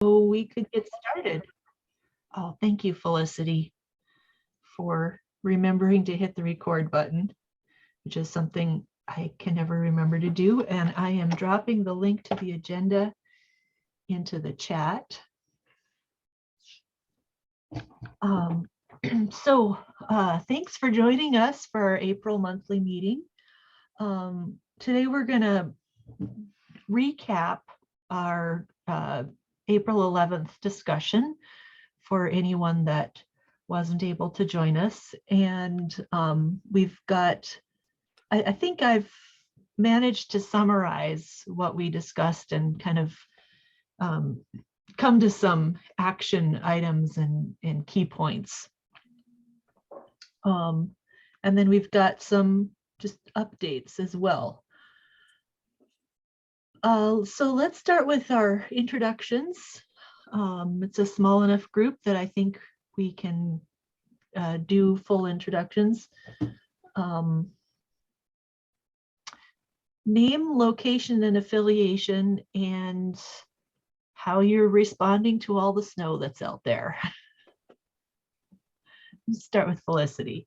we could get started. Oh, thank you, Felicity, for remembering to hit the record button, which is something I can never remember to do. And I am dropping the link to the agenda into the chat. Thanks for joining us for our April monthly meeting. Today we're going to recap our April 11th discussion for anyone that wasn't able to join us. And we've got, I think I've managed to summarize what we discussed and kind of come to some action items and key points. And then we've got some just updates as well. So let's start with our introductions. It's a small enough group that I think we can do full introductions. Name, location, and affiliation, and how you're responding to all the snow that's out there. Let's start with Felicity.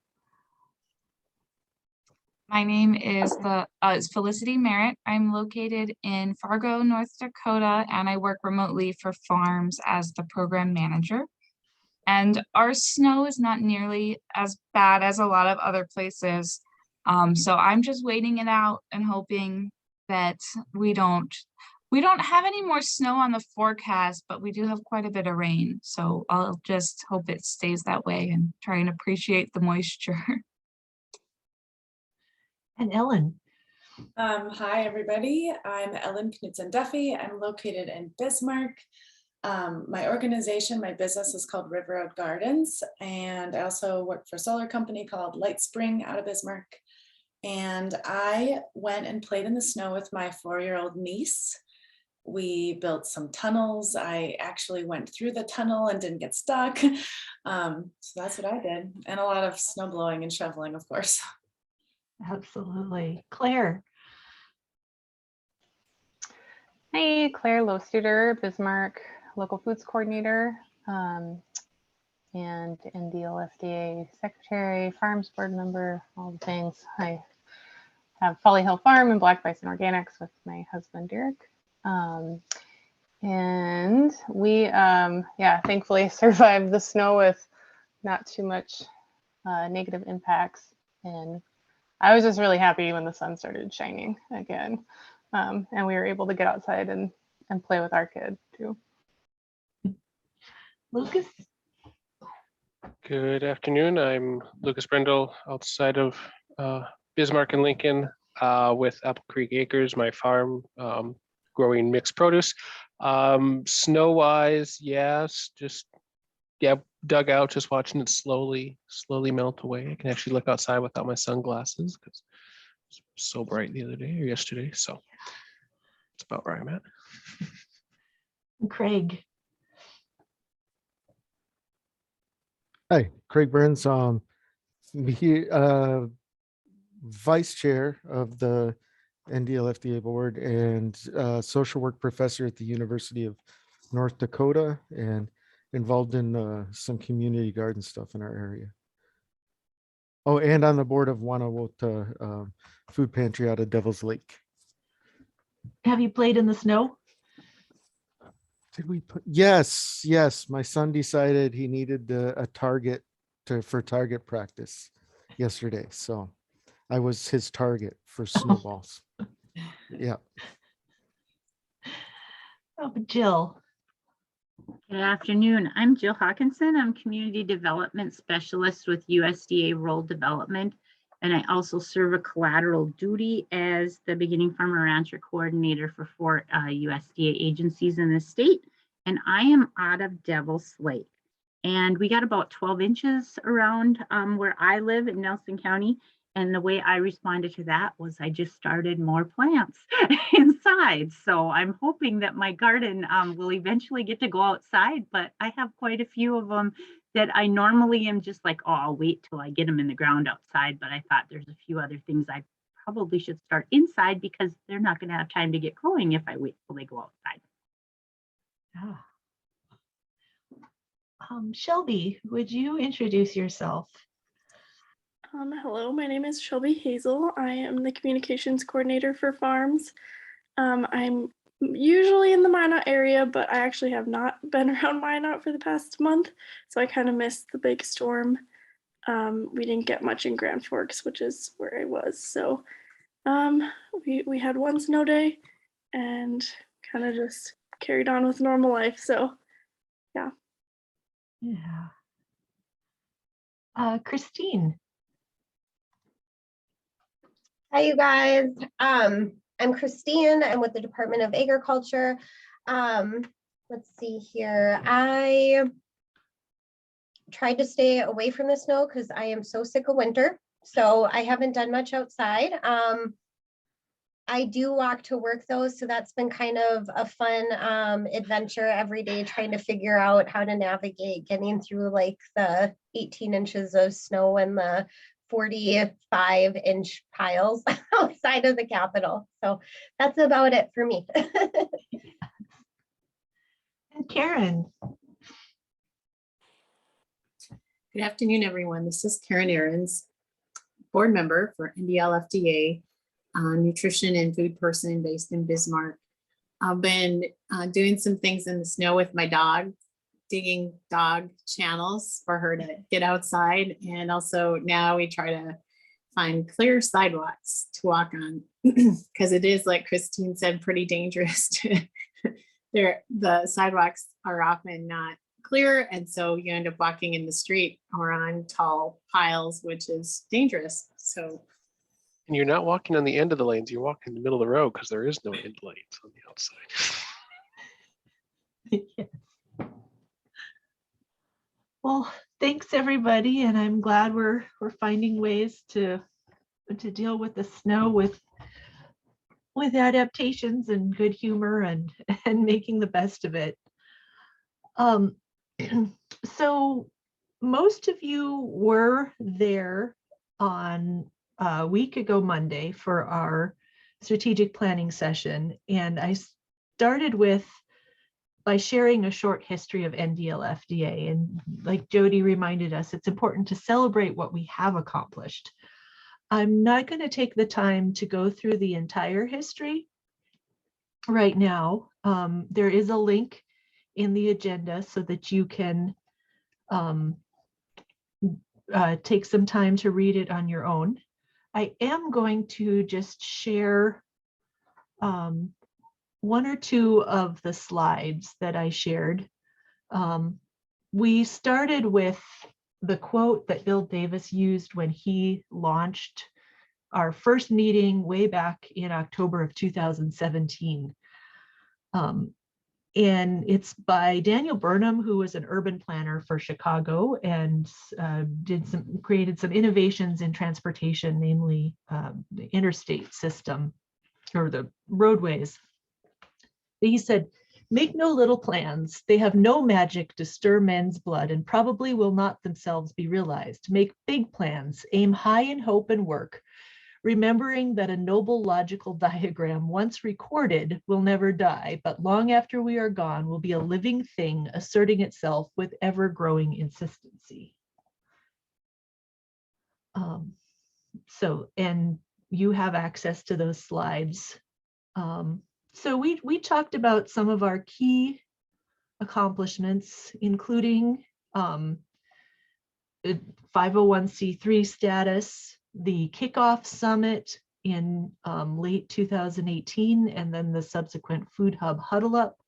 My name is Felicity Merritt. I'm located in Fargo, North Dakota, and I work remotely for farms as the program manager. And our snow is not nearly as bad as a lot of other places. So I'm just waiting it out and hoping that we don't have any more snow on the forecast, but we do have quite a bit of rain. So I'll just hope it stays that way and try and appreciate the moisture. And Ellen. Hi, everybody. I'm Ellen Knudsen-Duffy. I'm located in Bismarck. My organization, my business is called River Road Gardens, and I also work for a solar company called Light Spring out of Bismarck. And I went and played in the snow with my 4-year-old niece. We built some tunnels. I actually went through the tunnel and didn't get stuck. So that's what I did. And a lot of snow blowing and shoveling, of course. Absolutely. Claire. Hi, Claire Lostuder, Bismarck Local Foods Coordinator, and NDLFDA Secretary, Farms Board Member, all the things. I have Folly Hill Farm and Black Bison Organics with my husband, Derek. And we, thankfully survived the snow with not too much negative impacts. And I was just really happy when the sun started shining again. And we were able to get outside and play with our kid too. Lucas. Good afternoon. I'm Lucas Brendel outside of Bismarck and Lincoln with Apple Creek Acres, my farm, growing mixed produce. Snow wise, yes, dug out, just watching it slowly melt away. I can actually look outside without my sunglasses because it was so bright the other day or yesterday. So that's about where I'm at. Craig. Hi, Craig Burns. Vice Chair of the NDLFDA board and social work professor at the University of North Dakota, and involved in some community garden stuff in our area. Oh, and on the board of Wanawota Food Pantry out of Devil's Lake. Have you played in the snow? Did we put? Yes. My son decided he needed a target for target practice yesterday, so I was his target for snowballs. Yeah. Oh, Jill. Good afternoon. I'm Jill Hawkinson. I'm Community Development Specialist with USDA Rural Development, and I also serve a collateral duty as the Beginning Farmer Rancher Coordinator for 4 USDA agencies in the state, and I am out of Devil's Lake. And we got about 12 inches around where I live in Nelson County. And the way I responded to that was I just started more plants inside. So I'm hoping that my garden will eventually get to go outside, but I have quite a few of them that I normally am just like, oh, I'll wait till I get them in the ground outside. But I thought there's a few other things I probably should start inside because they're not going to have time to get growing if I wait till they go outside. Ah, Shelby, would you introduce yourself? Hello, my name is Shelby Hazel. I am the communications coordinator for farms. I'm usually in the Minot area, but I actually have not been around Minot for the past month, so I kind of missed the big storm. We didn't get much in Grand Forks, which is where I was. So we had one snow day and kind of just carried on with normal life. So yeah. Yeah. Christine. Hi, you guys. I'm Christine. I'm with the Department of Agriculture. Let's see here. I tried to stay away from the snow because I am so sick of winter. So I haven't done much outside. I do walk to work though, so that's been kind of a fun adventure every day, trying to figure out how to navigate getting through like the 18 inches of snow and the 45-inch piles outside of the Capitol. So that's about it for me. And Karen. Good afternoon, everyone. This is Karen Ahrens, board member for NDL-FDA, nutrition and food person based in Bismarck. I've been doing some things in the snow with my dog, digging dog channels for her to get outside. And also now we try to find clear sidewalks to walk on because it is, like Christine said, pretty dangerous. The sidewalks are often not clear. And so you end up walking in the street or on tall piles, which is dangerous. So. And you're not walking on the end of the lanes, you're walking in the middle of the road because there is no end lanes on the outside. Yes. Well, thanks everybody, and I'm glad we're finding ways to deal with the snow with adaptations and good humor and making the best of it. So most of you were there on a week ago Monday for our strategic planning session, and I started by sharing a short history of NDL-FDA. And like Jody reminded us, it's important to celebrate what we have accomplished. I'm not going to take the time to go through the entire history right now. There is a link in the agenda so that you can take some time to read it on your own. I am going to just share one or two of the slides that I shared. We started with the quote that Bill Davis used when he launched our first meeting way back in October of 2017. And it's by Daniel Burnham, who was an urban planner for Chicago and created some innovations in transportation, namely the interstate system or the roadways. He said, "Make no little plans. They have no magic to stir men's blood and probably will not themselves be realized. Make big plans, aim high in hope and work, remembering that a noble logical diagram once recorded will never die, but long after we are gone will be a living thing asserting itself with ever-growing insistency." And you have access to those slides. So we talked about some of our key accomplishments, including 501c3 status, the kickoff summit in late 2018, and then the subsequent Food Hub Huddle Up.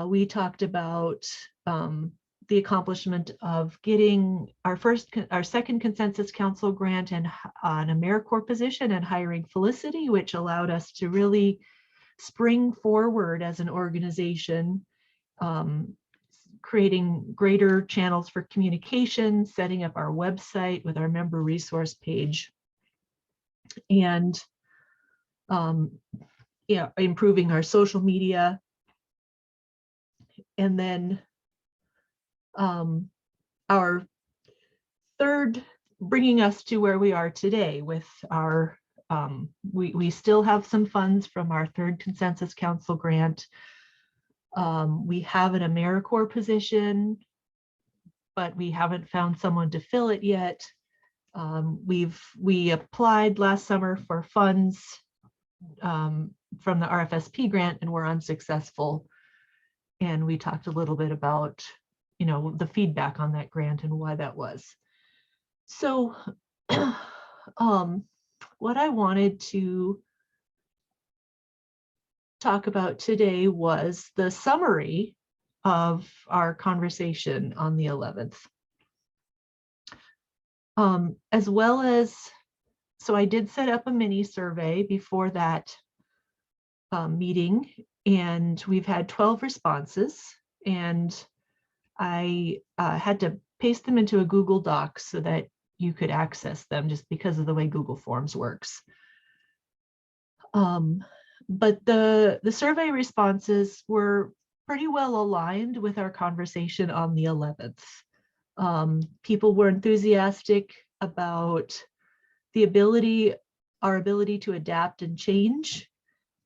We talked about the accomplishment of getting our second Consensus Council grant and an AmeriCorps position and hiring Felicity, which allowed us to really spring forward as an organization, creating greater channels for communication, setting up our website with our member resource page, and improving our social media. And then our third, bringing us to where we are today with our, we still have some funds from our third Consensus Council grant. We have an AmeriCorps position. but we haven't found someone to fill it yet. We applied last summer for funds from the RFSP grant and were unsuccessful. And we talked a little bit about, the feedback on that grant and why that was. So what I wanted to talk about today was the summary of our conversation on the 11th. As well as, so I did set up a mini survey before that meeting, and we've had 12 responses, and I had to paste them into a Google Doc so that you could access them just because of the way Google Forms works. But the survey responses were pretty well aligned with our conversation on the 11th. People were enthusiastic about our ability to adapt and change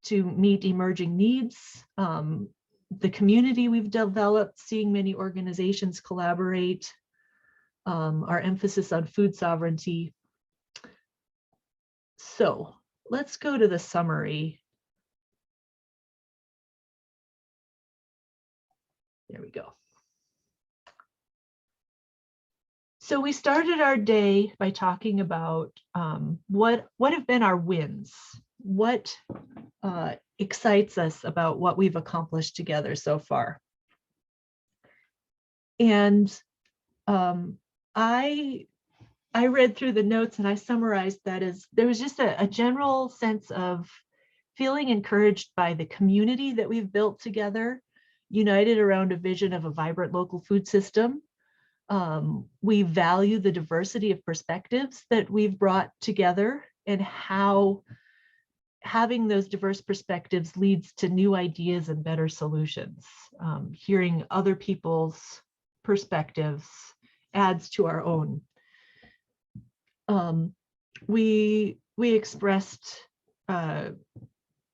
to meet emerging needs. The community we've developed, seeing many organizations collaborate, our emphasis on food sovereignty. So let's go to the summary. There we go. So we started our day by talking about what have been our wins, what excites us about what we've accomplished together so far. And I read through the notes and I summarized that as there was just a general sense of feeling encouraged by the community that we've built together, united around a vision of a vibrant local food system. We value the diversity of perspectives that we've brought together and how having those diverse perspectives leads to new ideas and better solutions. Hearing other people's perspectives adds to our own. We expressed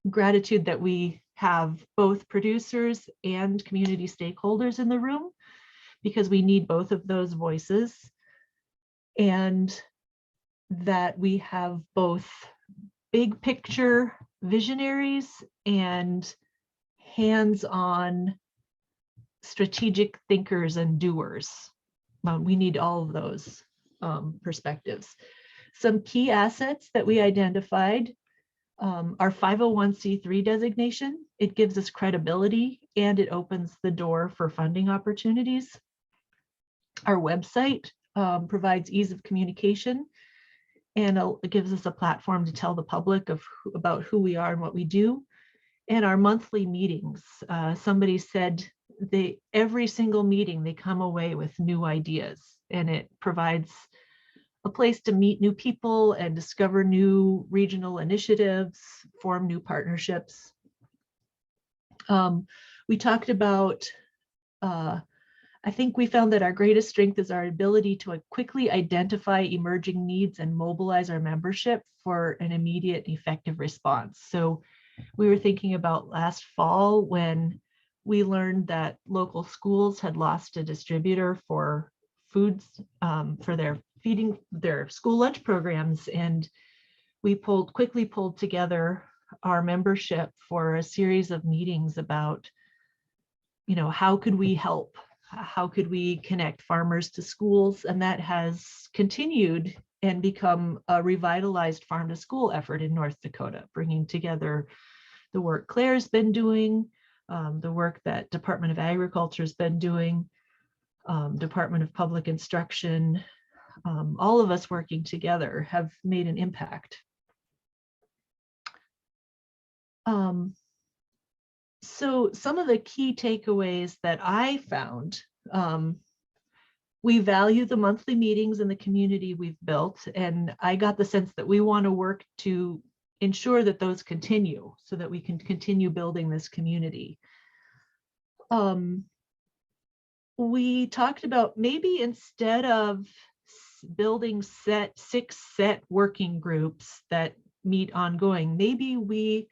gratitude that we have both producers and community stakeholders in the room, because we need both of those voices, and that we have both big picture visionaries and hands-on strategic thinkers and doers. We need all of those perspectives. Some key assets that we identified, our 501c3 designation. It gives us credibility and it opens the door for funding opportunities. Our website provides ease of communication, and it gives us a platform to tell the public about who we are and what we do. And our monthly meetings, somebody said every single meeting they come away with new ideas, and it provides a place to meet new people and discover new regional initiatives, form new partnerships. We talked about, I think we found that our greatest strength is our ability to quickly identify emerging needs and mobilize our membership for an immediate effective response. So we were thinking about last fall when we learned that local schools had lost a distributor for foods for their school lunch programs, and we quickly pulled together our membership for a series of meetings about, how could we help? How could we connect farmers to schools? And that has continued and become a revitalized farm to school effort in North Dakota, bringing together the work Claire's been doing, the work that Department of Agriculture has been doing, Department of Public Instruction. All of us working together have made an impact. So some of the key takeaways that I found, we value the monthly meetings in the community we've built, and I got the sense that we want to work to ensure that those continue so that we can continue building this community. We talked about maybe instead of building 6 set working groups that meet ongoing, maybe we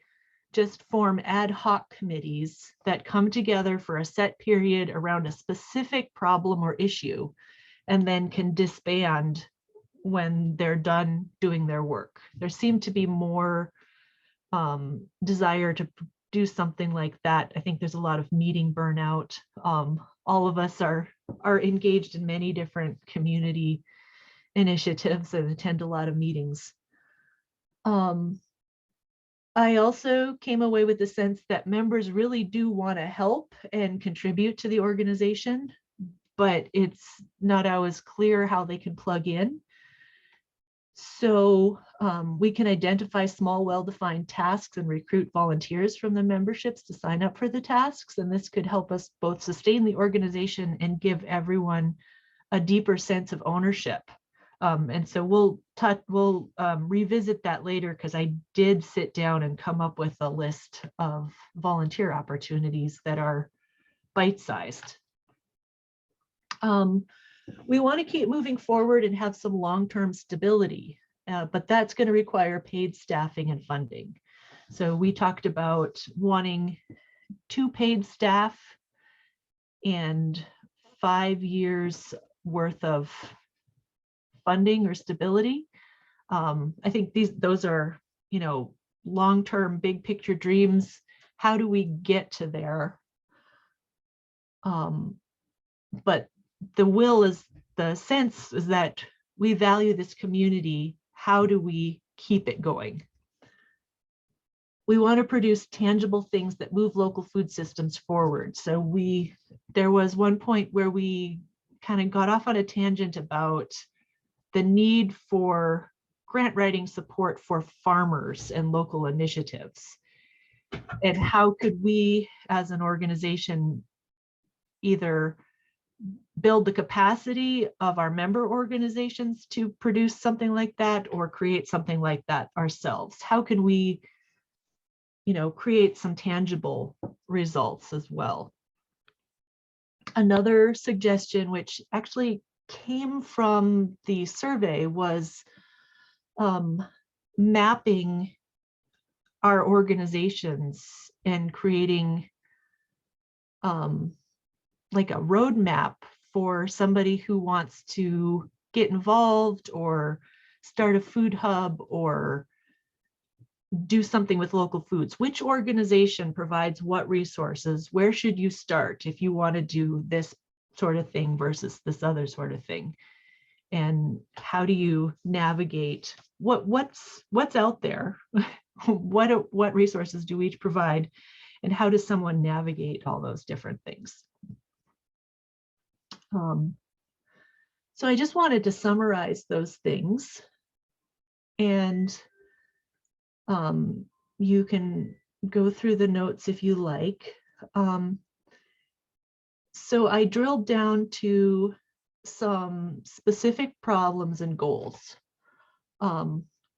just form ad hoc committees that come together for a set period around a specific problem or issue, and then can disband when they're done doing their work. There seemed to be more desire to do something like that. I think there's a lot of meeting burnout. All of us are engaged in many different community initiatives and attend a lot of meetings. I also came away with the sense that members really do want to help and contribute to the organization, but it's not always clear how they can plug in. So we can identify small, well-defined tasks and recruit volunteers from the memberships to sign up for the tasks. And this could help us both sustain the organization and give everyone a deeper sense of ownership. And so we'll revisit that later, because I did sit down and come up with a list of volunteer opportunities that are bite-sized. We want to keep moving forward and have some long-term stability, but that's going to require paid staffing and funding. So we talked about wanting 2 paid staff and 5 years worth of funding or stability. I think those are, long-term, big picture dreams. How do we get to there? But the sense is that we value this community. How do we keep it going? We want to produce tangible things that move local food systems forward. So there was one point where we kind of got off on a tangent about the need for grant writing support for farmers and local initiatives. And how could we as an organization either build the capacity of our member organizations to produce something like that, or create something like that ourselves? How can we, create some tangible results as well? Another suggestion, which actually came from the survey, was mapping our organizations and creating like a roadmap for somebody who wants to get involved or start a food hub or do something with local foods. Which organization provides what resources? Where should you start if you want to do this sort of thing versus this other sort of thing? And how do you navigate what's out there? What resources do we each provide? And how does someone navigate all those different things? So I just wanted to summarize those things, and you can go through the notes if you like. So I drilled down to some specific problems and goals.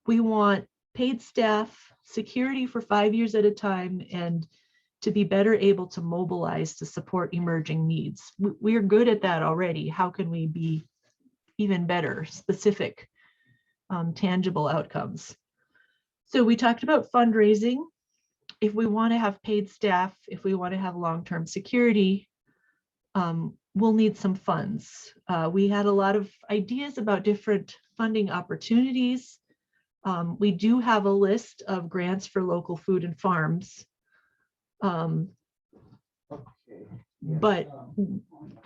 We want paid staff, security for 5 years at a time, and to be better able to mobilize to support emerging needs. We're good at that already. How can we be even better, specific, tangible outcomes? So we talked about fundraising. If we want to have paid staff, if we want to have long-term security, we'll need some funds. We had a lot of ideas about different funding opportunities. We do have a list of grants for local food and farms. But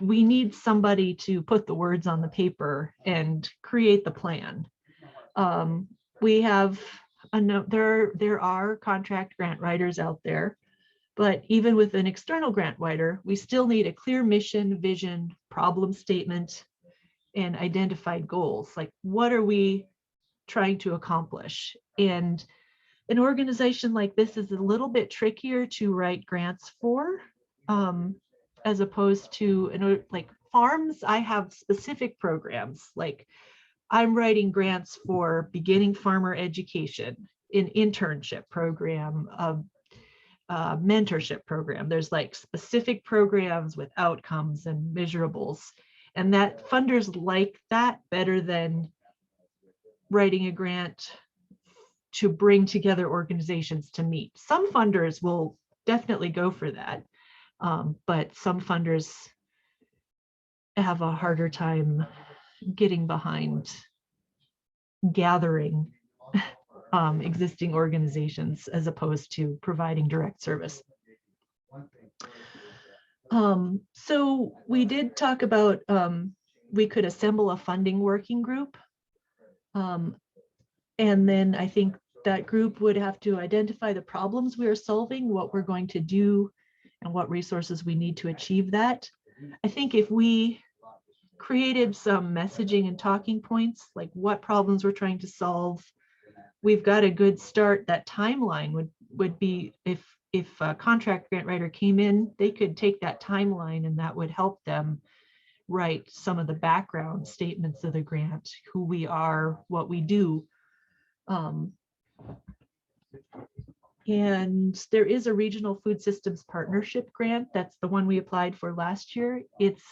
we need somebody to put the words on the paper and create the plan. We have there are contract grant writers out there, but even with an external grant writer, we still need a clear mission, vision, problem statement, and identified goals. Like, what are we trying to accomplish? And an organization like this is a little bit trickier to write grants for, as opposed to like farms. I have specific programs, like I'm writing grants for beginning farmer education, an internship program, a mentorship program. There's like specific programs with outcomes and measurables, and that funders like that better than writing a grant to bring together organizations to meet. Some funders will definitely go for that, but some funders have a harder time getting behind gathering existing organizations as opposed to providing direct service. So we did talk about we could assemble a funding working group. And then I think that group would have to identify the problems we are solving, what we're going to do, and what resources we need to achieve that. I think if we created some messaging and talking points, like what problems we're trying to solve, we've got a good start. That timeline would be, if a contract grant writer came in, they could take that timeline and that would help them write some of the background statements of the grant, who we are, what we do. And there is a regional food systems partnership grant. That's the one we applied for last year. It's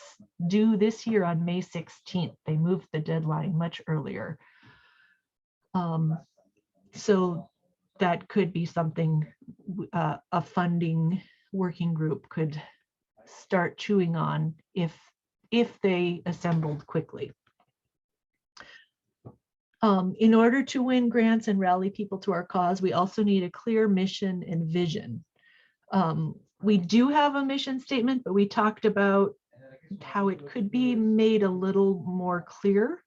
due this year on May 16th. They moved the deadline much earlier. So that could be something a funding working group could start chewing on if they assembled quickly. In order to win grants and rally people to our cause, we also need a clear mission and vision. We do have a mission statement, but we talked about how it could be made a little more clear.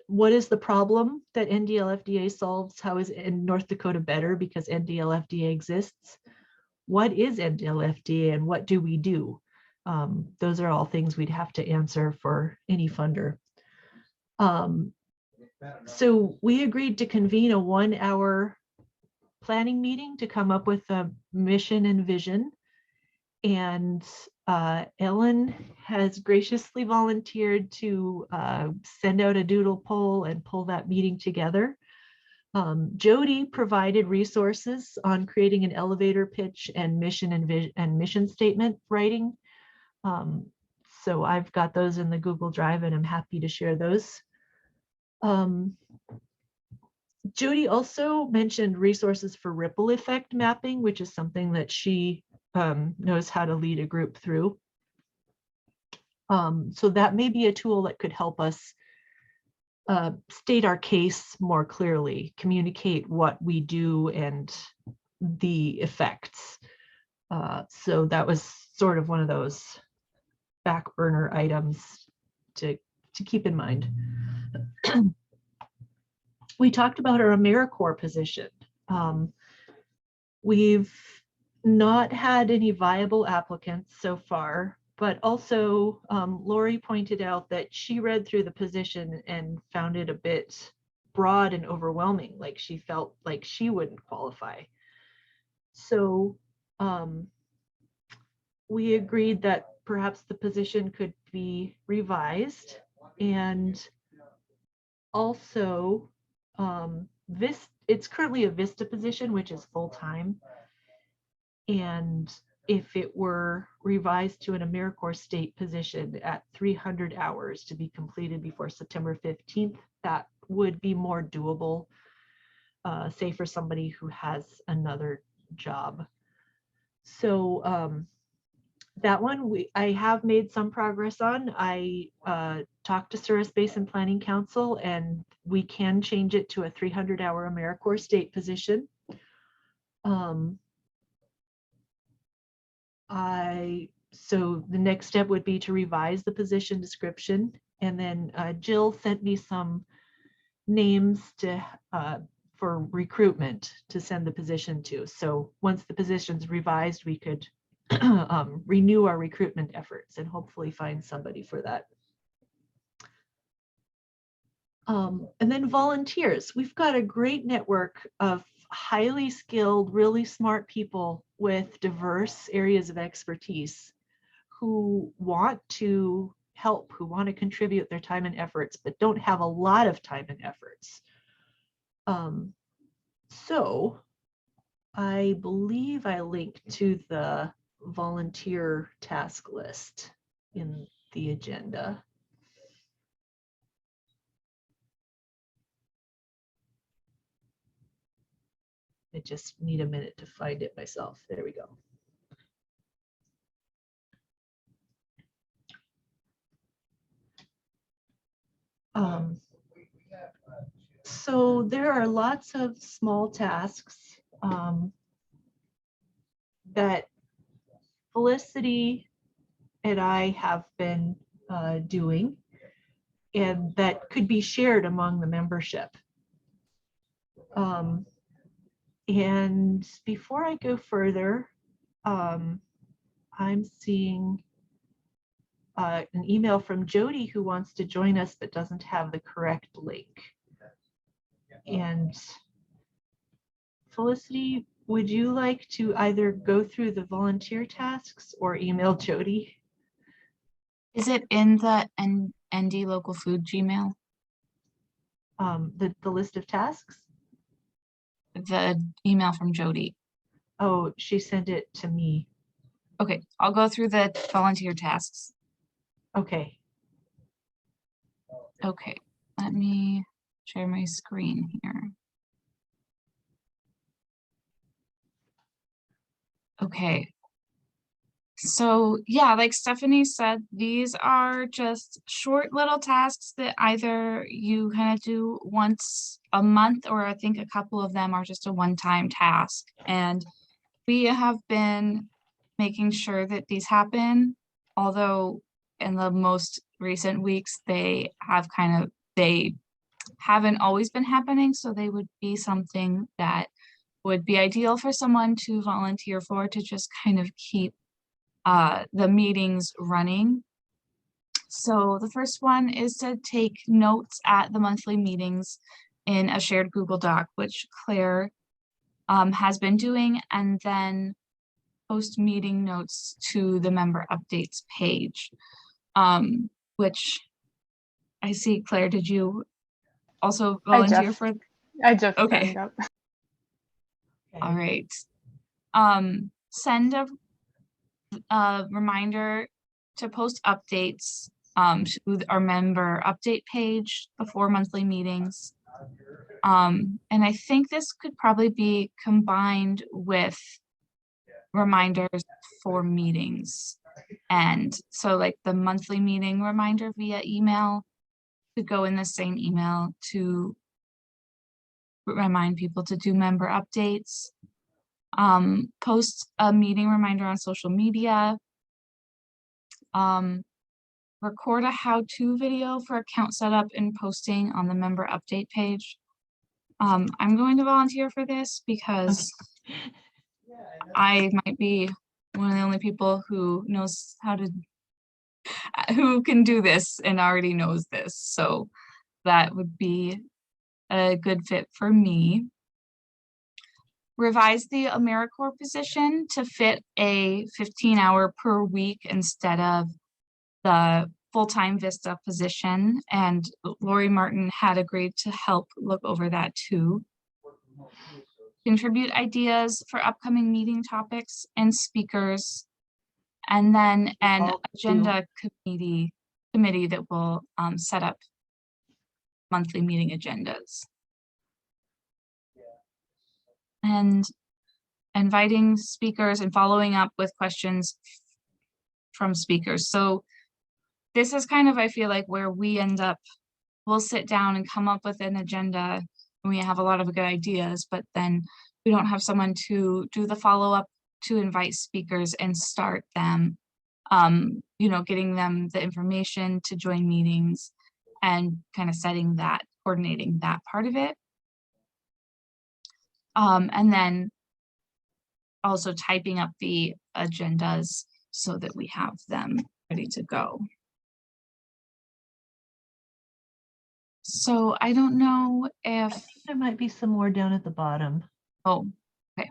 What is the problem that NDLFDA solves? How is in North Dakota better because NDLFDA exists? What is NDLFDA and what do we do? Those are all things we'd have to answer for any funder. So we agreed to convene a 1-hour planning meeting to come up with a mission and vision. And Ellen has graciously volunteered to send out a doodle poll and pull that meeting together. Jody provided resources on creating an elevator pitch and mission and mission statement writing. So I've got those in the Google Drive and I'm happy to share those. Jody also mentioned resources for ripple effect mapping, which is something that she knows how to lead a group through. So that may be a tool that could help us state our case more clearly, communicate what we do and the effects. So that was sort of one of those back burner items to keep in mind. We talked about our AmeriCorps position. We've not had any viable applicants so far, but also Lori pointed out that she read through the position and found it a bit broad and overwhelming, like she felt like she wouldn't qualify. So we agreed that perhaps the position could be revised, and also it's currently a VISTA position, which is full-time. And if it were revised to an AmeriCorps state position at 300 hours to be completed before September 15th, that would be more doable, say for somebody who has another job. So that one I have made some progress on. I talked to Souris Basin Planning Council and we can change it to a 300-hour AmeriCorps state position. So the next step would be to revise the position description, and then Jill sent me some names to for recruitment to send the position to. So once the position's revised, we could renew our recruitment efforts and hopefully find somebody for that. And then volunteers. We've got a great network of highly skilled, really smart people with diverse areas of expertise who want to help, who want to contribute their time and efforts, but don't have a lot of time and efforts. So I believe I linked to the volunteer task list in the agenda. I just need a minute to find it myself. There we go. So there are lots of small tasks that Felicity and I have been doing, and that could be shared among the membership. And before I go further, I'm seeing an email from Jody who wants to join us but doesn't have the correct link. And Felicity, would you like to either go through the volunteer tasks or email Jody? Is it in the ND local food Gmail? The list of tasks? The email from Jody. Oh, she sent it to me. Okay, I'll go through the volunteer tasks. Okay. Okay, let me share my screen here. Okay. So yeah, like Stephanie said, these are just short little tasks that either you kind of do once a month, or I think a couple of them are just a one-time task. And we have been making sure that these happen, although in the most recent weeks, they haven't always been happening. So they would be something that would be ideal for someone to volunteer for, to just kind of keep the meetings running. So the first one is to take notes at the monthly meetings in a shared Google Doc, which Claire has been doing, and then post meeting notes to the member updates page, which I see. Claire, did you also volunteer for? I just Okay. signed up. All right. Send a reminder to post updates to our member update page before monthly meetings. And I think this could probably be combined with reminders for meetings. And so like the monthly meeting reminder via email could go in the same email to remind people to do member updates. Post a meeting reminder on social media. Record a how-to video for account setup and posting on the member update page. I'm going to volunteer for this because I might be one of the only people who knows who can do this and already knows this. So that would be a good fit for me. Revise the AmeriCorps position to fit a 15-hour per week instead of the full-time Vista position, and Lori Martin had agreed to help look over that too. Contribute ideas for upcoming meeting topics and speakers, and then an agenda committee that will set up monthly meeting agendas. And inviting speakers and following up with questions from speakers. So this is kind of, I feel like, where we end up, we'll sit down and come up with an agenda, and we have a lot of good ideas, but then we don't have someone to do the follow-up to invite speakers and start them, getting them the information to join meetings and kind of setting that, coordinating that part of it. And then also typing up the agendas so that we have them ready to go. So I don't know if there might be some more down at the bottom. Oh, okay.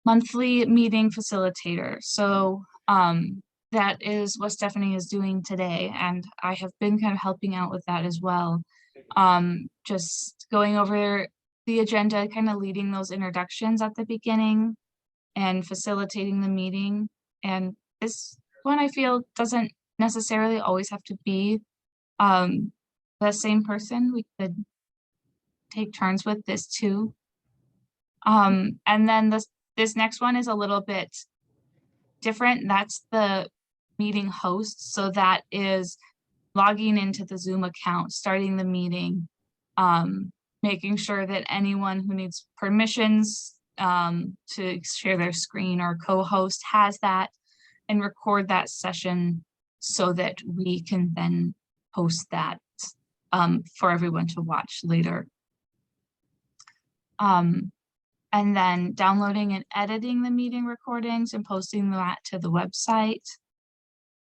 Monthly meeting facilitator. So that is what Stephanie is doing today, and I have been kind of helping out with that as well. Just going over the agenda, kind of leading those introductions at the beginning and facilitating the meeting. And this one, I feel, doesn't necessarily always have to be the same person. We could take turns with this too. And then this next one is a little bit different. That's the meeting host. So that is logging into the Zoom account, starting the meeting, making sure that anyone who needs permissions to share their screen or co-host has that, and record that session so that we can then post that for everyone to watch later. And then downloading and editing the meeting recordings and posting that to the website.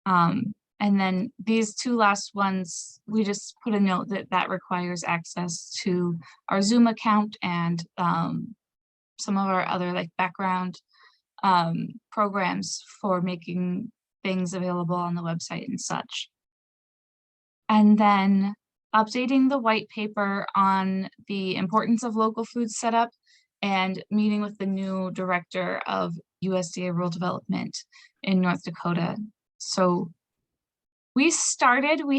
And then these two last ones, we just put a note that requires access to our Zoom account and some of our other like background programs for making things available on the website and such. And then updating the white paper on the importance of local food setup and meeting with the new director of USDA Rural Development in North Dakota. So we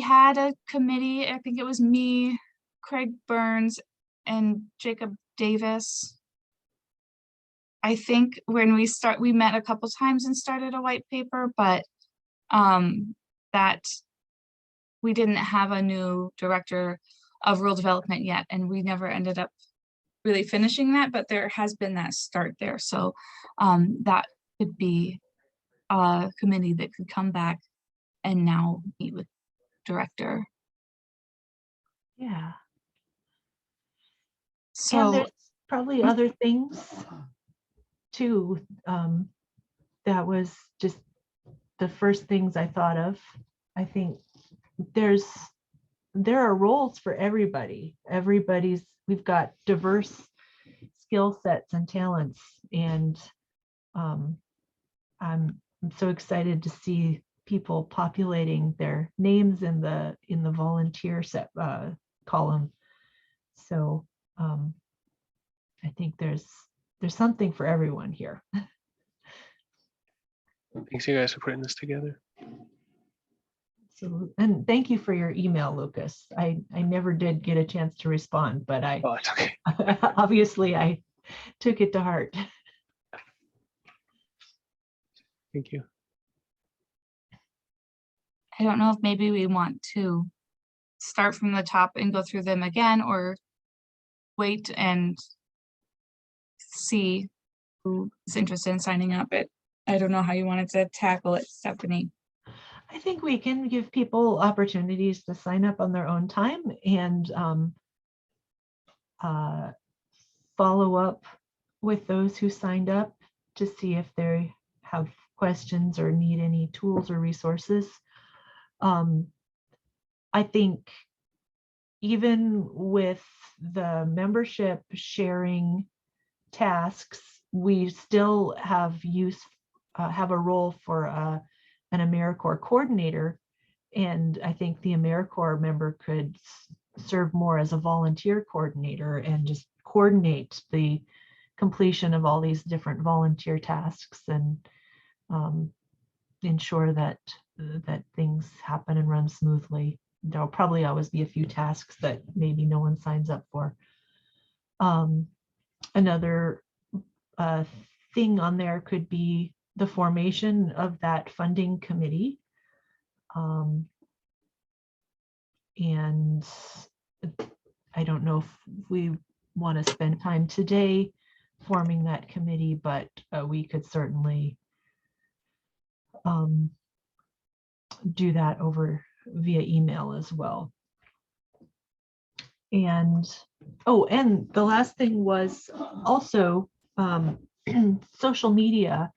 had a committee, I think it was me, Craig Burns, and Jacob Davis. I think when we met a couple times and started a white paper, but that we didn't have a new director of rural development yet, and we never ended up really finishing that, but there has been that start there. So that could be a committee that could come back and now meet with director. Yeah. So And there's probably other things too. That was just the first things I thought of. I think there are roles for everybody. We've got diverse skill sets and talents, and I'm so excited to see people populating their names in the volunteer column. So I think there's something for everyone here. Thanks you guys for putting this together. So, and thank you for your email, Lucas. I never did get a chance to respond, but Oh, it's okay. obviously I took it to heart. Thank you. I don't know if maybe we want to start from the top and go through them again, or wait and see who is interested in signing up. I don't know how you wanted to tackle it, Stephanie. I think we can give people opportunities to sign up on their own time and follow up with those who signed up to see if they have questions or need any tools or resources. I think even with the membership sharing tasks, we still have a role for an AmeriCorps coordinator, and I think the AmeriCorps member could serve more as a volunteer coordinator and just coordinate the completion of all these different volunteer tasks and ensure that things happen and run smoothly. There'll probably always be a few tasks that maybe no one signs up for. Another thing on there could be the formation of that funding committee. And I don't know if we want to spend time today forming that committee, but we could certainly do that via email as well. And and the last thing was also social media.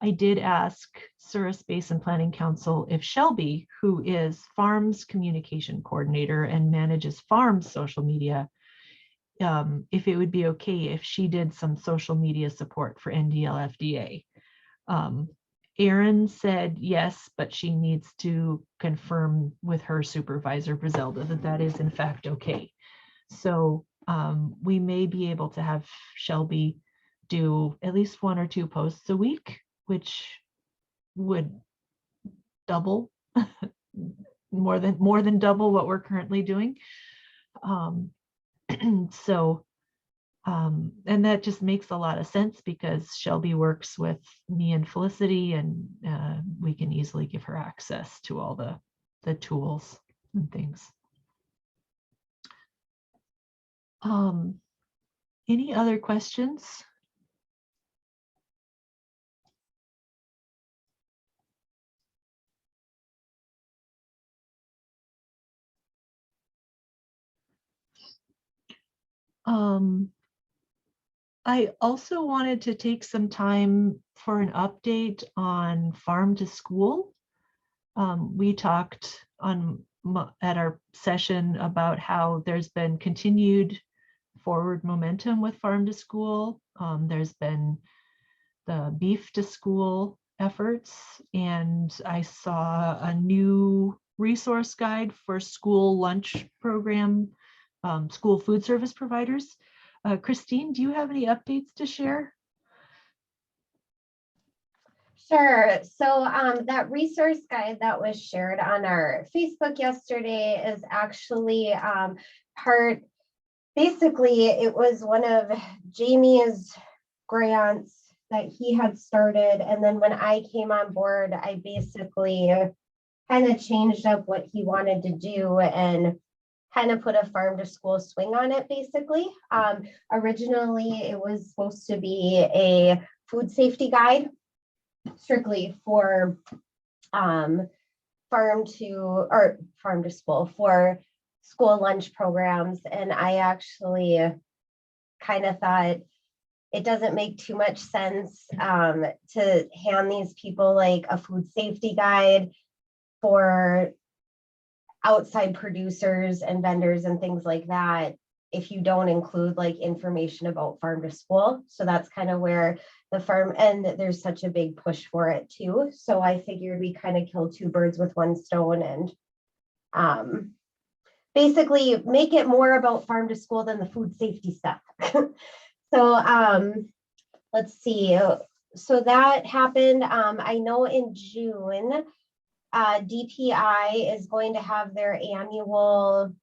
I did ask Souris Basin Planning Council if Shelby, who is Farms Communication Coordinator and manages Farms social media, if it would be okay if she did some social media support for NDL-FDA. Erin said yes, but she needs to confirm with her supervisor, Brizelda, that is in fact okay. So we may be able to have Shelby do at least 1 or 2 posts a week, which would double, more than double what we're currently doing. So And that just makes a lot of sense because Shelby works with me and Felicity, and we can easily give her access to all the tools and things. Any other questions? I also wanted to take some time for an update on farm to school. We talked at our session about how there's been continued forward momentum with farm to school. There's been the beef to school efforts, and I saw a new resource guide for school lunch program, school food service providers. Christine, do you have any updates to share? Sure. So that resource guide that was shared on our Facebook yesterday is actually basically it was one of Jamie's grants that he had started. And then when I came on board, I basically kind of changed up what he wanted to do and kind of put a farm to school swing on it, basically. Originally, it was supposed to be a food safety guide, strictly for farm to school, for school lunch programs. And I actually kind of thought it doesn't make too much sense to hand these people like a food safety guide for outside producers and vendors and things like that if you don't include like information about farm to school. So that's kind of where the farm, and there's such a big push for it too. So I figured we kind of kill two birds with one stone and basically make it more about farm to school than the food safety stuff. So let's see. So that happened. I know in June, DPI is going to have their annual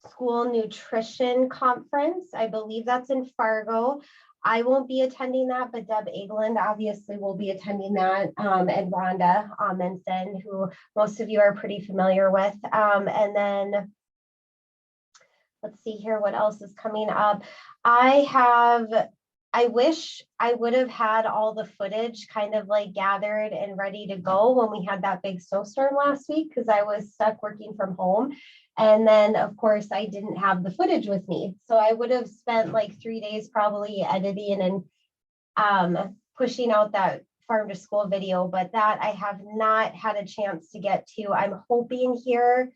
school nutrition conference. I believe that's in Fargo. I won't be attending that, but Deb Egeland obviously will be attending that, and Rhonda Amundsen, who most of you are pretty familiar with. And then let's see here, what else is coming up. I wish I would have had all the footage kind of like gathered and ready to go when we had that big snowstorm last week, because I was stuck working from home. And then of course I didn't have the footage with me. So I would have spent like 3 days probably editing and pushing out that farm to school video, but that I have not had a chance to get to. I'm hoping here,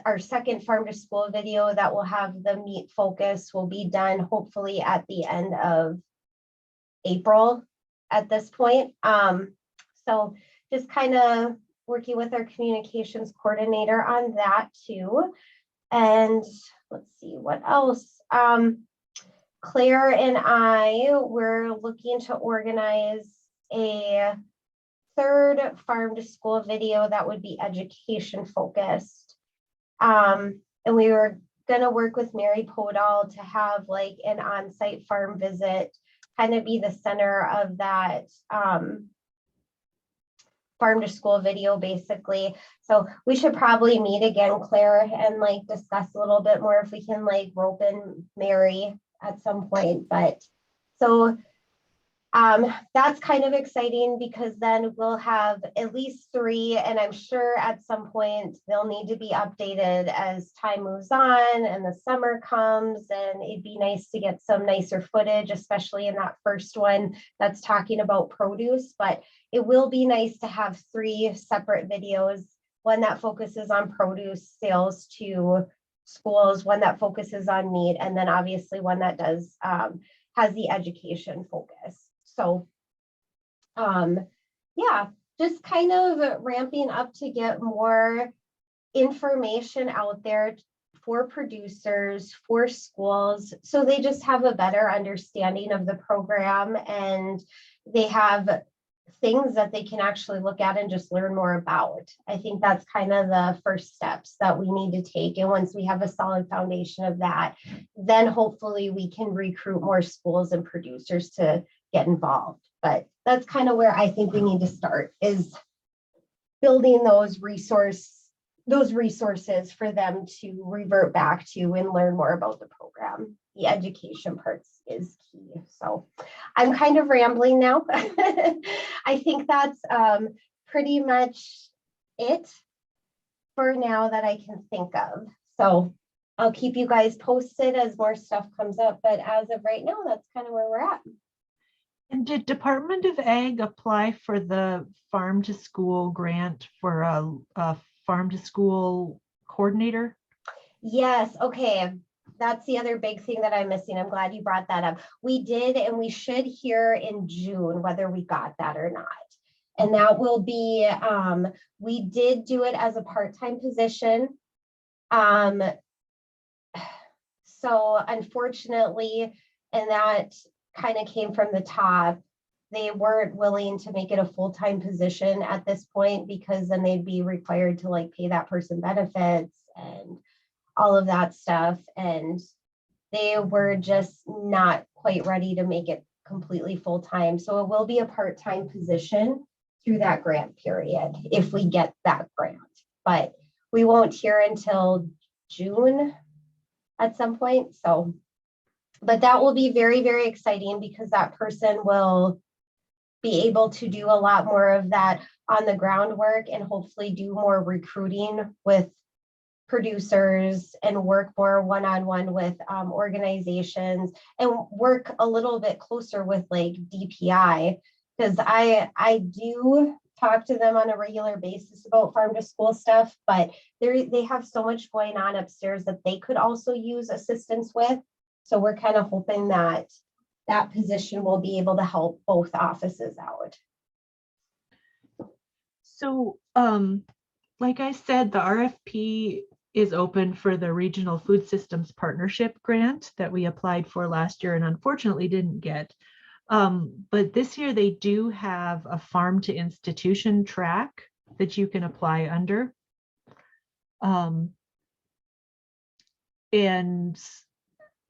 our second farm to school video that will have the meat focus will be done hopefully at the end of April at this point. So just kind of working with our communications coordinator on that too. And let's see what else. Claire and I were looking to organize a third farm to school video that would be education focused. And we were going to work with Mary Podal to have like an on-site farm visit, kind of be the center of that farm to school video, basically. So we should probably meet again, Claire, and like discuss a little bit more if we can like rope in Mary at some point. But so that's kind of exciting, because then we'll have at least 3, and I'm sure at some point they'll need to be updated as time moves on and the summer comes, and it'd be nice to get some nicer footage, especially in that first one that's talking about produce. But it will be nice to have 3 separate videos, one that focuses on produce sales to schools, one that focuses on meat, and then obviously one that does has the education focus. So, yeah, just kind of ramping up to get more information out there for producers, for schools, so they just have a better understanding of the program, and they have things that they can actually look at and just learn more about. I think that's kind of the first steps that we need to take. And once we have a solid foundation of that, then hopefully we can recruit more schools and producers to get involved. But that's kind of where I think we need to start, is building those resources for them to revert back to and learn more about the program. The education parts is key. So I'm kind of rambling now. I think that's pretty much it for now that I can think of. So I'll keep you guys posted as more stuff comes up, but as of right now, that's kind of where we're at. And did Department of Ag apply for the farm to school grant for a farm to school coordinator? Yes, okay. That's the other big thing that I'm missing. I'm glad you brought that up. We did, and we should hear in June whether we got that or not. And that will be, we did do it as a part-time position. So unfortunately, and that kind of came from the top, they weren't willing to make it a full-time position at this point, because then they'd be required to like pay that person benefits and all of that stuff. And they were just not quite ready to make it completely full-time. So it will be a part-time position through that grant period if we get that grant, but we won't hear until June at some point. So, but that will be very, very exciting, because that person will be able to do a lot more of that on the groundwork and hopefully do more recruiting with producers and work more one-on-one with organizations, and work a little bit closer with like DPI, because I do talk to them on a regular basis about farm to school stuff, but they have so much going on upstairs that they could also use assistance with. So we're kind of hoping that that position will be able to help both offices out. So like I said, the RFP is open for the Regional Food Systems Partnership Grant that we applied for last year and unfortunately didn't get. But this year they do have a farm to institution track that you can apply under. And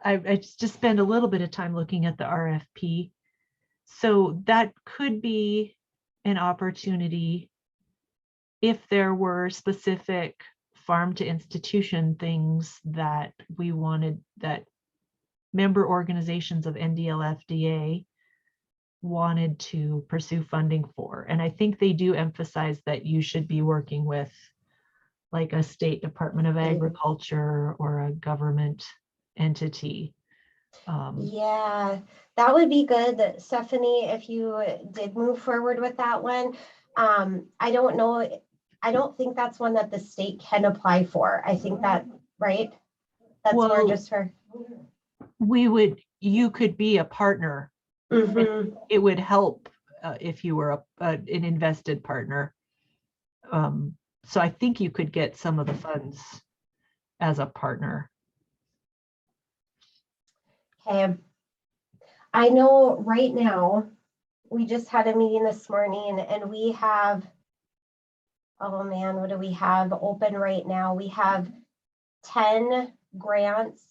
I just spent a little bit of time looking at the RFP. So that could be an opportunity if there were specific farm to institution things that we wanted, that member organizations of NDLFDA wanted to pursue funding for. And I think they do emphasize that you should be working with like a state Department of Agriculture or a government entity. Yeah, that would be good, Stephanie, if you did move forward with that one. I don't know. I don't think that's one that the state can apply for. I think that, right? That's more just for. You could be a partner. Mm-hmm. It would help if you were an invested partner. So I think you could get some of the funds as a partner. Okay. I know right now, we just had a meeting this morning and we have, oh man, what do we have open right now? We have 10 grants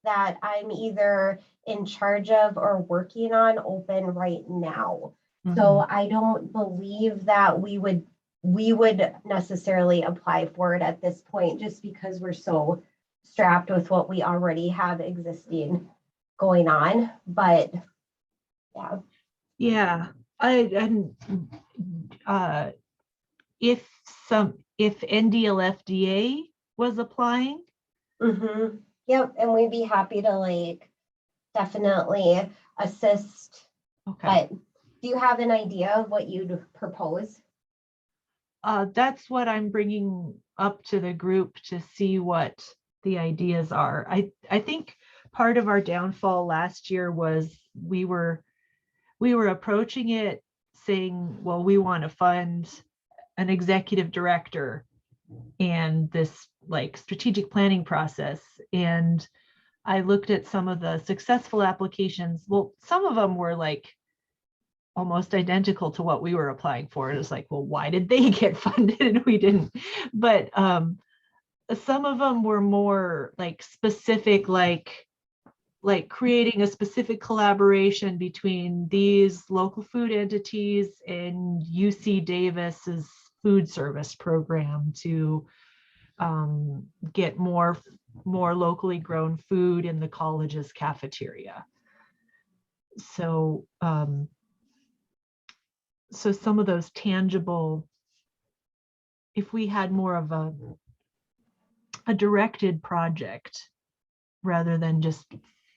that I'm either in charge of or working on open right now. Mm-hmm. So I don't believe that we would necessarily apply for it at this point, just because we're so strapped with what we already have existing going on. But yeah. If NDLFDA was applying. Mm-hmm. Yep, and we'd be happy to like definitely assist. Okay. But do you have an idea of what you'd propose? That's what I'm bringing up to the group to see what the ideas are. I think part of our downfall last year was we were approaching it saying, well, we want to fund an executive director and this like strategic planning process. And I looked at some of the successful applications. Well, some of them were like almost identical to what we were applying for. It was like, well, why did they get funded and we didn't? But some of them were more like specific, like creating a specific collaboration between these local food entities and UC Davis's food service program to get more locally grown food in the college's cafeteria. So so some of those tangible, if we had more of a directed project rather than just,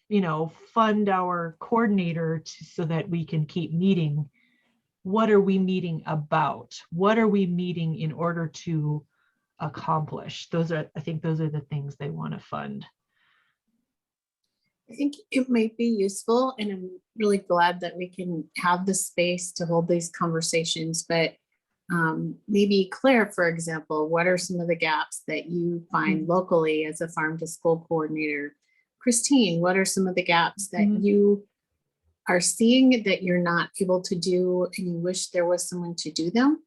you know, fund our coordinator so that we can keep meeting. What are we meeting about? What are we meeting in order to accomplish? I think those are the things they want to fund. I think it might be useful, and I'm really glad that we can have the space to hold these conversations, but maybe Claire, for example, what are some of the gaps that you find locally as a farm to school coordinator? Christine, what are some of the gaps that you are seeing that you're not able to do and you wish there was someone to do them?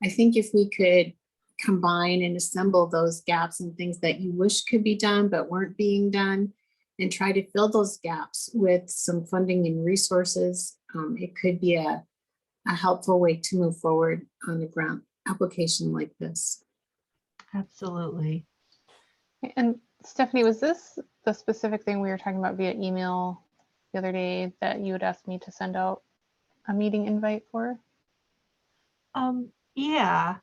I think if we could combine and assemble those gaps and things that you wish could be done but weren't being done, and try to fill those gaps with some funding and resources, it could be a helpful way to move forward on a grant application like this. Absolutely. And Stephanie, was this the specific thing we were talking about via email the other day that you had asked me to send out a meeting invite for? Yeah.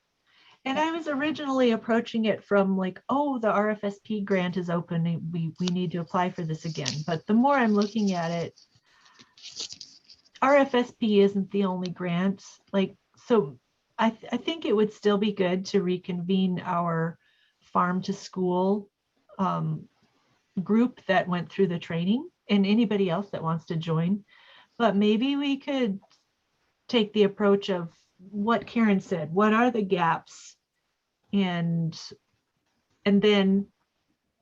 And I was originally approaching it from like, oh, the RFSP grant is open. We need to apply for this again. But the more I'm looking at it, RFSP isn't the only grant. Like, so I think it would still be good to reconvene our farm to school group that went through the training, and anybody else that wants to join. But maybe we could take the approach of what Karen said. What are the gaps? And then,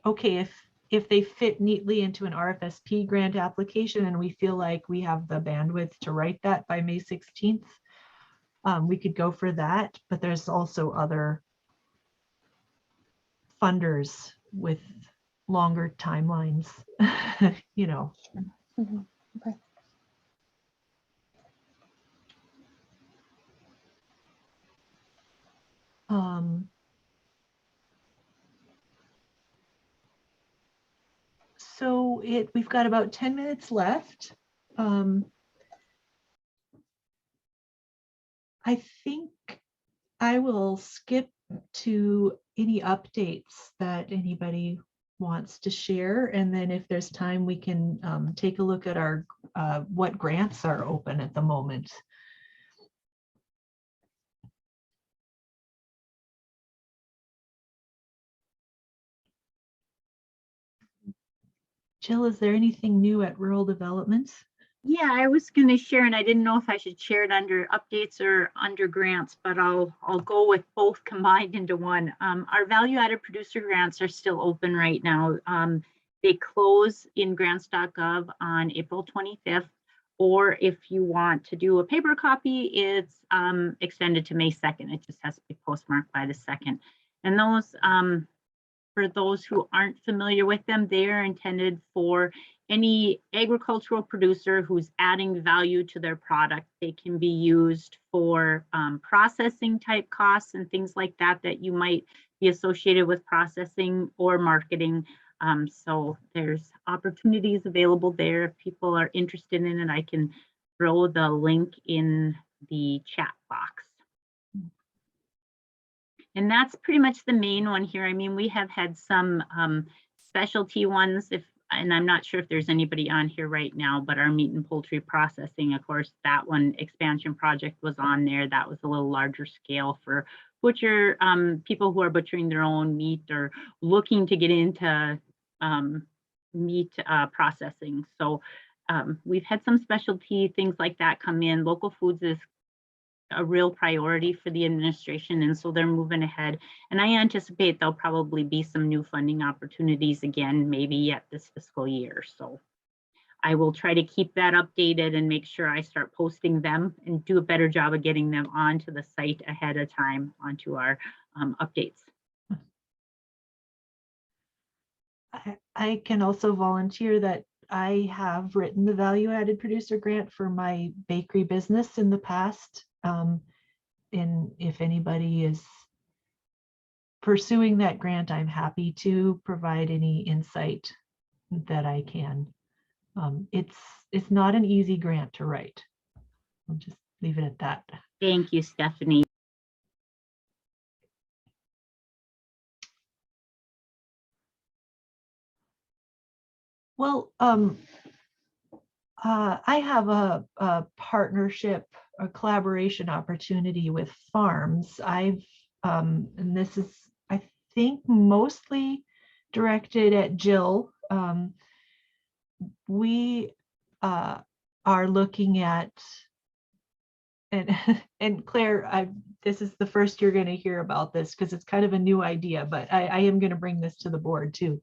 okay, if they fit neatly into an RFSP grant application and we feel like we have the bandwidth to write that by May 16th, we could go for that. But there's also other funders with longer timelines, you know. Okay. So we've got about 10 minutes left. I think I will skip to any updates that anybody wants to share. And then if there's time, we can take a look at our what grants are open at the moment. Jill, is there anything new at Rural Development? Yeah, I was going to share, and I didn't know if I should share it under updates or under grants, but I'll go with both combined into one. Our value-added producer grants are still open right now. They close in grants.gov on April 25th, or if you want to do a paper copy, it's extended to May 2nd. It just has to be postmarked by the 2nd. And those, for those who aren't familiar with them, they are intended for any agricultural producer who's adding value to their product. They can be used for processing type costs and things like that that you might be associated with processing or marketing. So there's opportunities available there. If people are interested in it, I can throw the link in the chat box. And that's pretty much the main one here. I mean, we have had some specialty ones, and I'm not sure if there's anybody on here right now, but our meat and poultry processing, of course, that one expansion project was on there. That was a little larger scale for butcher people who are butchering their own meat or looking to get into meat processing. So we've had some specialty things like that come in. Local foods is a real priority for the administration, and so they're moving ahead. And I anticipate there'll probably be some new funding opportunities again, maybe yet this fiscal year. So I will try to keep that updated and make sure I start posting them and do a better job of getting them onto the site ahead of time onto our updates. I can also volunteer that I have written the value added producer grant for my bakery business in the past. And if anybody is pursuing that grant, I'm happy to provide any insight that I can. It's not an easy grant to write. I'll just leave it at that. Thank you, Stephanie. Well, I have a partnership, a collaboration opportunity with farms. And this is, I think, mostly directed at Jill. We are looking at, and Claire, this is the first you're going to hear about this because it's kind of a new idea, but I am going to bring this to the board too.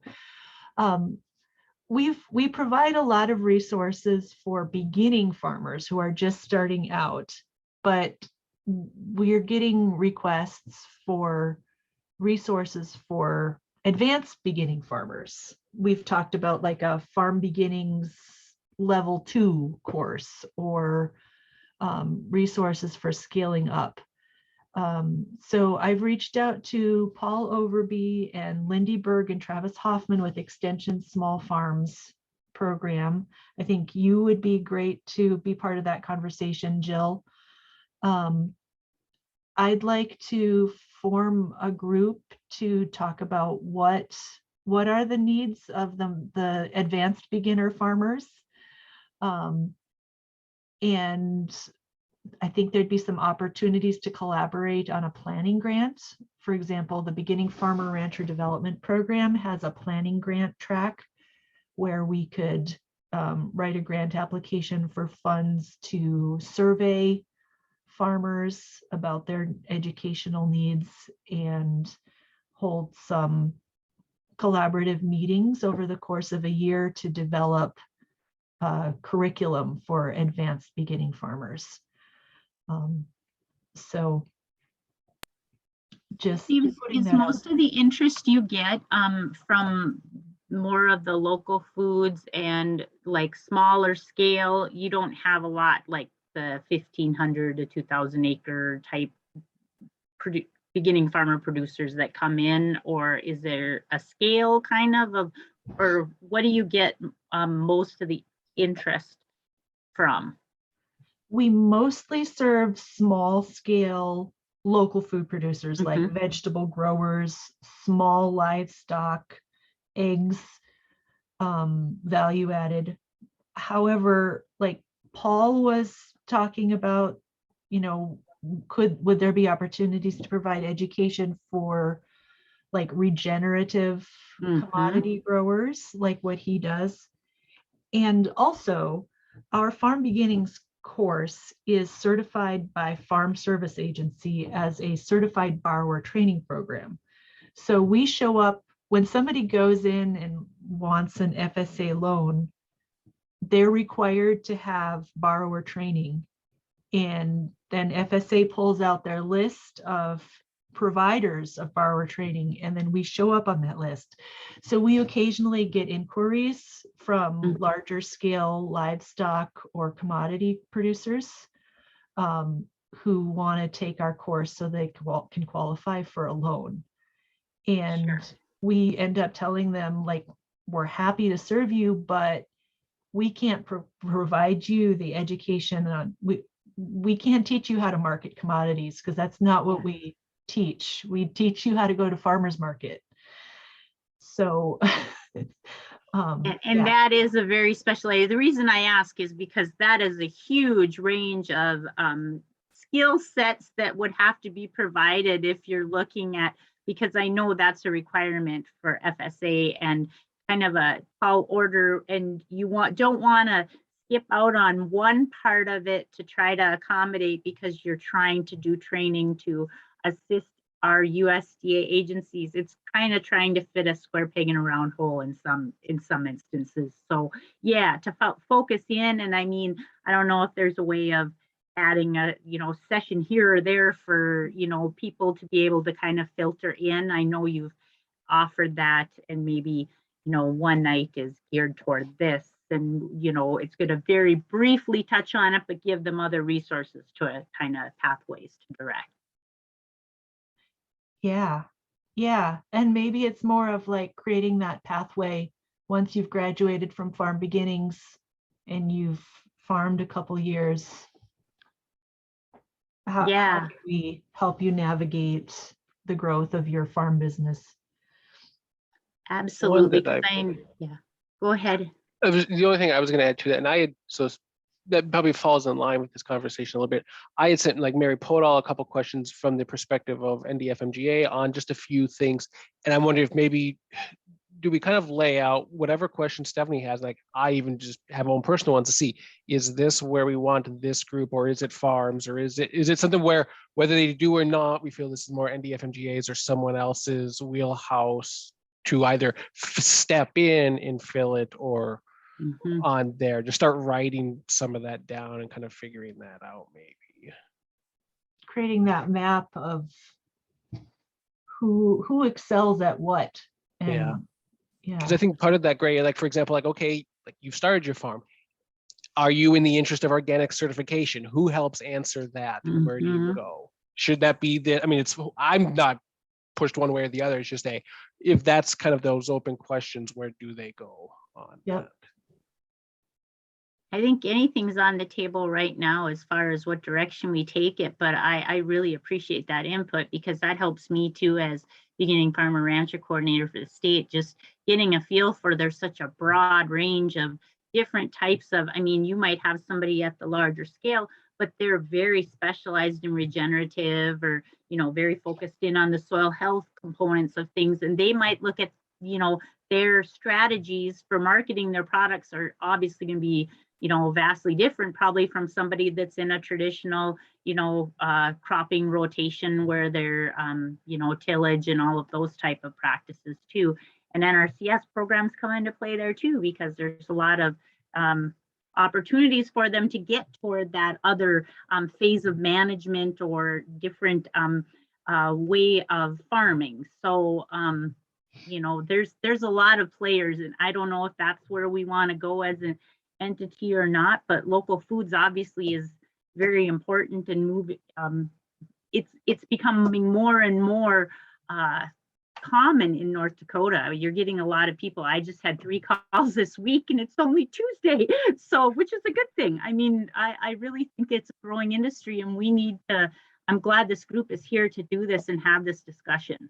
We provide a lot of resources for beginning farmers who are just starting out, but we're getting requests for resources for advanced beginning farmers. We've talked about like a farm beginnings level 2 course or resources for scaling up. So I've reached out to Paul Overby and Lindy Berg and Travis Hoffman with Extension Small Farms program. I think you would be great to be part of that conversation, Jill. I'd like to form a group to talk about what are the needs of the advanced beginner farmers. And I think there'd be some opportunities to collaborate on a planning grant. For example, the Beginning Farmer Rancher Development Program has a planning grant track where we could write a grant application for funds to survey farmers about their educational needs and hold some collaborative meetings over the course of a year to develop curriculum for advanced beginning farmers. So just Is most of the interest you get from more of the local foods and like smaller scale? You don't have a lot like the 1,500 to 2,000 acre type beginning farmer producers that come in, or is there a scale kind of, or what do you get most of the interest from? We mostly serve small scale local food producers like vegetable growers, small livestock, eggs, value added. However, like Paul was talking about, would there be opportunities to provide education for like regenerative commodity growers, like what he does? And also our Farm Beginnings course is certified by Farm Service Agency as a certified borrower training program. So we show up when somebody goes in and wants an FSA loan, they're required to have borrower training. And then FSA pulls out their list of providers of borrower training, and then we show up on that list. So we occasionally get inquiries from larger scale livestock or commodity producers who want to take our course so they can qualify for a loan. And we end up telling them, like, we're happy to serve you, but we can't provide you the education on, we can't teach you how to market commodities because that's not what we teach. We teach you how to go to farmers market. So and that is a very special area. The reason I ask is because that is a huge range of skill sets that would have to be provided if you're looking at, because I know that's a requirement for FSA and kind of a tall order, and you don't want to skip out on one part of it to try to accommodate because you're trying to do training to assist our USDA agencies, it's kind of trying to fit a square peg in a round hole in some instances. So yeah, to focus in, and I mean, I don't know if there's a way of adding a, session here or there for, people to be able to kind of filter in. I know you've offered that, and maybe, one night is geared toward this, and, it's going to very briefly touch on it, but give them other resources to kind of pathways to direct. Yeah. Yeah. And maybe it's more of like creating that pathway once you've graduated from Farm Beginnings and you've farmed a couple years. How Yeah. can we help you navigate the growth of your farm business? Absolutely. that Yeah, go ahead. The only thing I was going to add to that, and I had, so that probably falls in line with this conversation a little bit. I had sent like Mary Podal a couple questions from the perspective of NDFMGA on just a few things. And I'm wondering if maybe, do we kind of lay out whatever questions Stephanie has, like I even just have my own personal ones to see, is this where we want this group, or is it farms, or is it something where whether they do or not, we feel this is more NDFMGA's or someone else's wheelhouse to either step in and fill it, or on there, just start writing some of that down and kind of figuring that out, maybe. Creating that map of who excels at what. And yeah. Because I think part of that gray, like for example, like, okay, like you've started your farm. Are you in the interest of organic certification? Who helps answer that? And where do you go? Should that be the, I mean, I'm not pushed one way or the other. It's just if that's kind of those open questions, where do they go on that? I think anything's on the table right now as far as what direction we take it, but I really appreciate that input, because that helps me too as beginning farmer rancher coordinator for the state, just getting a feel for, there's such a broad range of different types of, I mean, you might have somebody at the larger scale, but they're very specialized in regenerative, or, very focused in on the soil health components of things. And they might look at, their strategies for marketing their products are obviously going to be, vastly different probably from somebody that's in a traditional, cropping rotation where they're, tillage and all of those type of practices too. And NRCS programs come into play there too, because there's a lot of opportunities for them to get toward that other phase of management or different way of farming. So, there's a lot of players, and I don't know if that's where we want to go as an entity or not, but local foods obviously is very important, and it's becoming more and more common in North Dakota. You're getting a lot of people. I just had 3 calls this week, and it's only Tuesday, so which is a good thing. I mean, I really think it's a growing industry, and we need to, I'm glad this group is here to do this and have this discussion.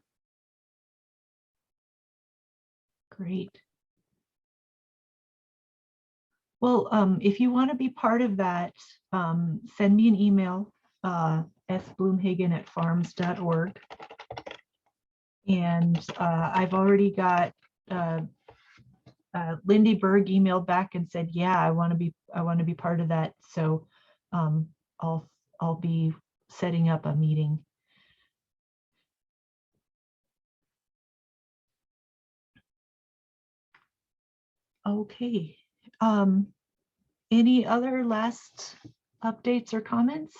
Great. Well, if you want to be part of that, send me an email, sbloomhagen@farms.org. And I've already got Lindy Berg emailed back and said, yeah, I want to be part of that. So I'll be setting up a meeting. Okay. Any other last updates or comments?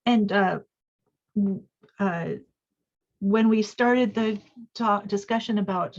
And when we started the discussion about